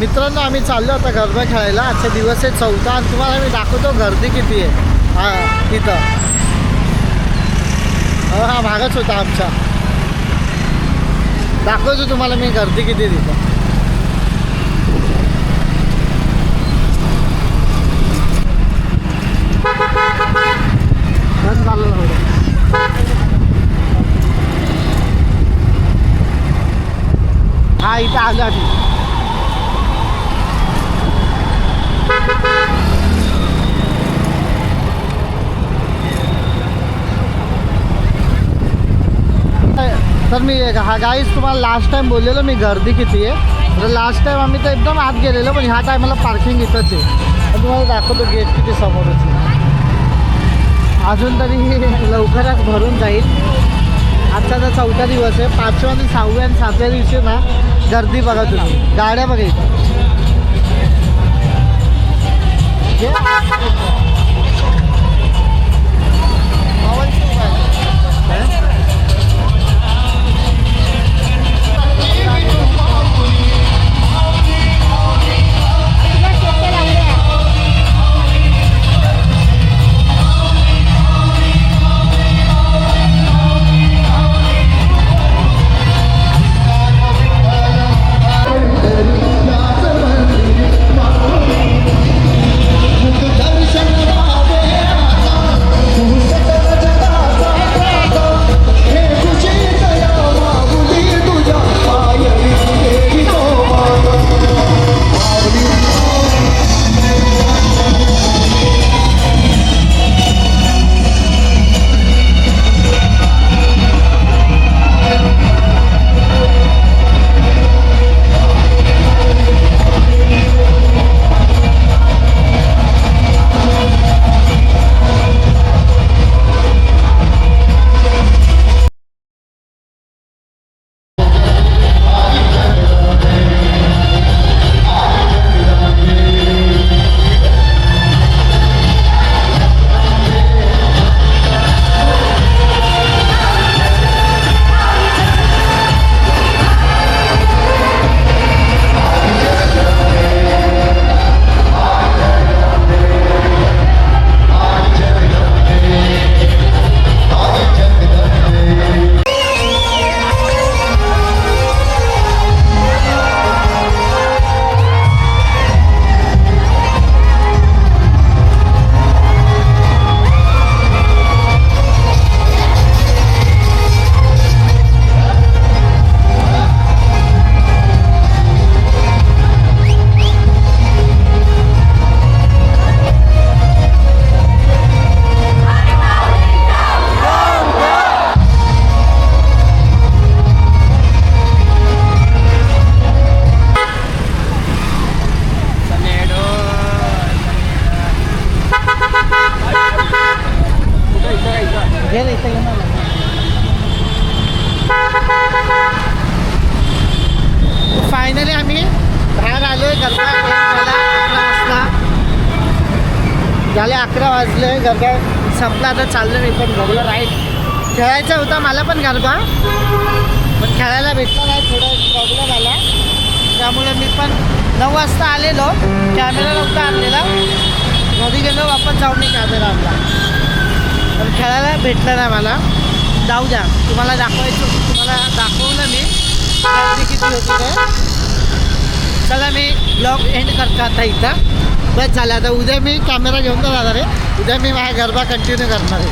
मित्रांनो आम्ही चाललो आता गरबा खेळायला. आजचा दिवस आहे 14 आणि तुम्हाला मी दाखवतो गर्दी किती आहे. हां तिथं हा भागच होता आमचा. दाखवतो तुम्हाला मी गर्दी किती आहे तिथं. बस चाललं थोडं. हा इथं आलं आधी. तर मी हा गाईज तुम्हाला लास्ट टाइम बोललेलो मी गर्दी किती आहे. तर लास्ट टाइम आम्ही तर एकदम आत गेलेलो पण ह्या टायमाला पार्किंग इथंच आहे. तुम्हाला दाखवतो गेट किती समोरच आहे. अजून तरी लवकरच भरून जाईल. आजचा तर 4था दिवस आहे. 5व्या आणि 6व्या आणि 7व्या दिवशी ना गर्दी बघा तुम्ही. गाड्या बघा इथं. फायनली आम्ही बाहेर आलो आहे. गरबा झाला 11 वाजता. झाले 11 वाजले. गरबा संपला. आता चाललं मी पण बघलं राईट. खेळायचा होता मला पण गरबा पण खेळायला भेटला नाही. थोडा प्रॉब्लेम आला त्यामुळे मी पण 9 वाजता आलेलो. कॅमेरा नव्हता आणलेला. घरी गेलो वापस जाऊन मी कॅमेरा आणला पण खेळायला भेटलं नाही मला. जाऊ द्या तुम्हाला दाखवायचं. तुम्हाला दाखवलं मी गर्दी किती होती ते. चला मी ब्लॉग एंड करतो आता इथं. बस झालं. आता उद्या मी कॅमेरा घेऊन तर जाणार आहे. उद्या मी माझा गरबा कंटिन्यू करणार आहे.